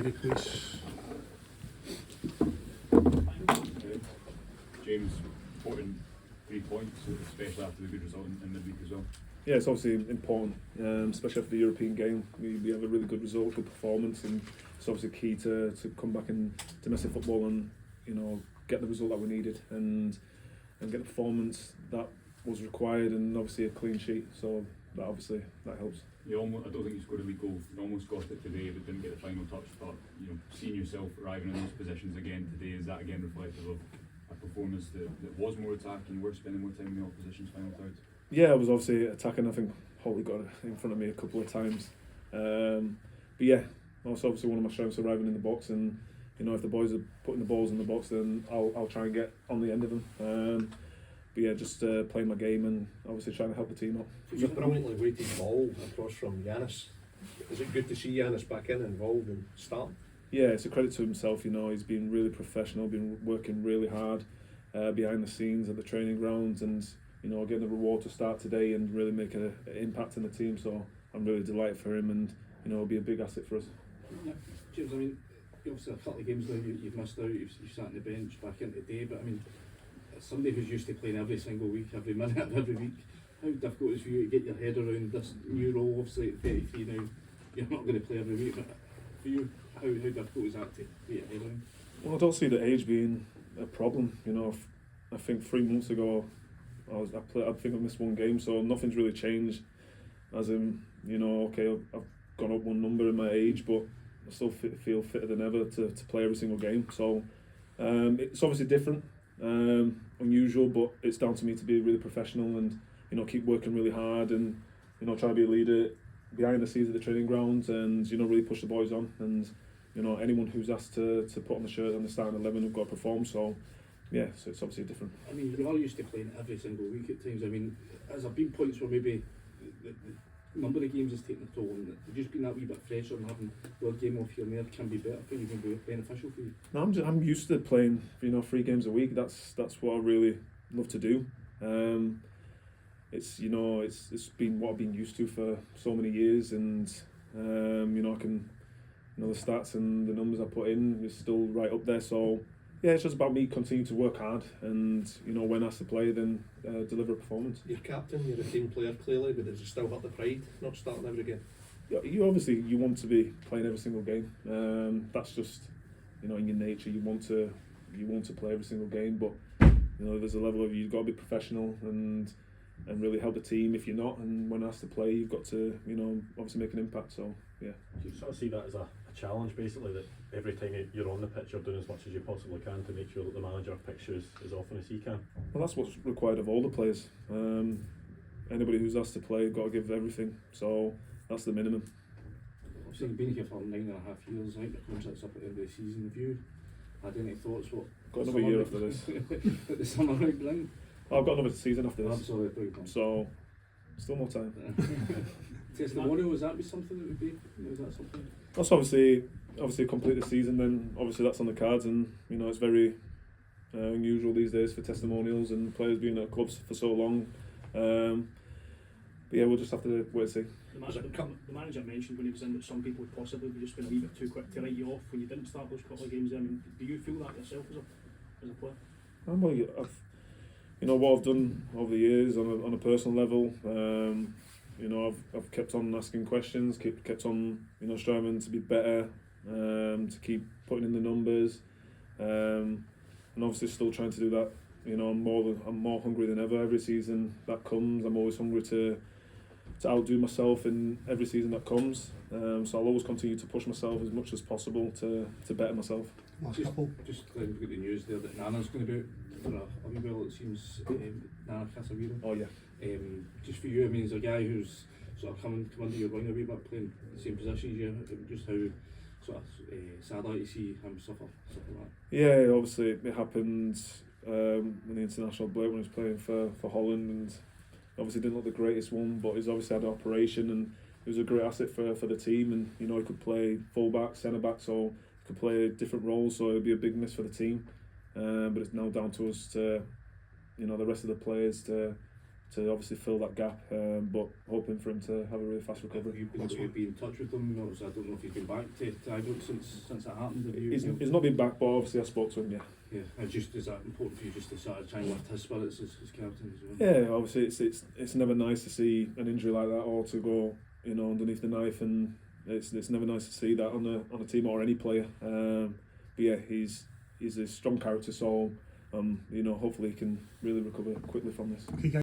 Please. James, important 3 points, especially after the good result in midweek as well. Yeah, it's obviously important, especially after the European game. We have a really good result, good performance, and it's obviously key to come back in domestic football and get the result that we needed and get the performance that was required, and obviously a clean sheet. So that helps. I don't think you scored a league goal. You almost got it today, but didn't get the final touch. But seeing yourself arriving in those positions again today, is that again reflective of a performance that was more attacking, we're spending more time in the opposition's final third? Yeah, I was obviously attacking. I think Holly got it in front of me a couple of times. But yeah, that's obviously one of my strengths, arriving in the box, and if the boys are putting the balls in the box, then I'll try and get on the end of them. But yeah, just playing my game and obviously trying to help the team up. It was a brilliantly weighted ball across from Yanis. Is it good to see Yanis back involved and starting? Yeah, it's a credit to himself. He's been really professional, been working really hard behind the scenes at the training grounds, and getting the reward to start today and really make an impact in the team. So I'm really delighted for him, and it'll be a big asset for us. Yeah. James, I mean, obviously a couple of games now you've missed out. You've sat on the bench back in today, but I mean, as somebody who's used to playing every single week, every minute of every week, how difficult is it for you to get your head around this new role? Obviously at 33 now, you're not going to play every week, but for you, how difficult is that to get your head around? Well, I don't see the age being a problem. I think 3 months ago I think I missed one game, so nothing's really changed. As in, okay, I've gone up one number in my age, but I still feel fitter than ever to play every single game. So it's obviously different, unusual, but it's down to me to be really professional and keep working really hard and try to be a leader behind the scenes at the training grounds and really push the boys on, and anyone who's asked to put on the shirt and the starting 11 have got to perform. So yeah, so it's obviously different. I mean, you are used to playing every single week at times. I mean, has there been points where maybe the number of games has taken a toll, and just being that wee bit fresher and having your game off here and there can be better for you, can be beneficial for you? No, I'm used to playing 3 games a week. That's what I really love to do. It's it's been what I've been used to for so many years, and I can the stats and the numbers I put in is still right up there. So yeah, it's just about me continuing to work hard, and when asked to play, then deliver a performance. You're captain, you're a team player clearly, but does it still hurt the pride not starting every game? You obviously want to be playing every single game. That's just in your nature. You want to play every single game, but there's a level of you've got to be professional and really help the team. If you're not, and when asked to play, you've got to obviously make an impact. So yeah. Do you sort of see that as a challenge, basically, that every time you're on the pitch you're doing as much as you possibly can to make sure that the manager picks you as often as he can? Well, that's what's required of all the players. Anybody who's asked to play got to give everything. So that's the minimum. Obviously you've been here for 9.5 years. I think the contract's up at the end of the season. Have you had any thoughts what got another year after this? What the summer might bring? I've got another season after this. Absolutely. So still more time. Testimonial, was that be something that would be? Is that something? That's obviously complete the season. Then obviously that's on the cards, and it's very unusual these days for testimonials and players being at clubs for so long. But yeah, we'll just have to wait and see. The manager mentioned when he was in that some people would possibly be just been a wee bit too quick to write you off when you didn't start those couple of games. I mean, do you feel that yourself as a player? What I've done over the years on a personal level. I've kept on asking questions, kept on striving to be better, to keep putting in the numbers, and obviously still trying to do that. I'm more hungry than ever every season that comes. I'm always hungry to outdo myself in every season that comes. So I'll always continue to push myself as much as possible to better myself. Just we've got the news there that Nana's going to be out for a wee while, it seems. Nana Casemiro. Oh yeah. Just for you, I mean, as a guy who's sort of come under your wing a wee bit, playing the same position as you, just how sort of sad to see him suffer like that. Yeah, obviously it happened in the international break when he was playing for Holland, and obviously didn't look the greatest one, but he's obviously had an operation, and he was a great asset for the team, and he could play full back, centre back, so he could play different roles, so it'd be a big miss for the team. But it's now down to us to the rest of the players to to obviously fill that gap, but hoping for him to have a really fast recovery. You've been able to be in touch with him. Obviously, I don't know if he's been back to Ibrox since that happened. Have you, He's not been back, but obviously I spoke to him. yeah, and just is that important for you just to sort of try and lift his spirits as captain as well? Yeah, obviously it's never nice to see an injury like that or to go underneath the knife, and it's never nice to see that on a team or any player. But yeah, he's a strong character, so hopefully he can really recover quickly from this.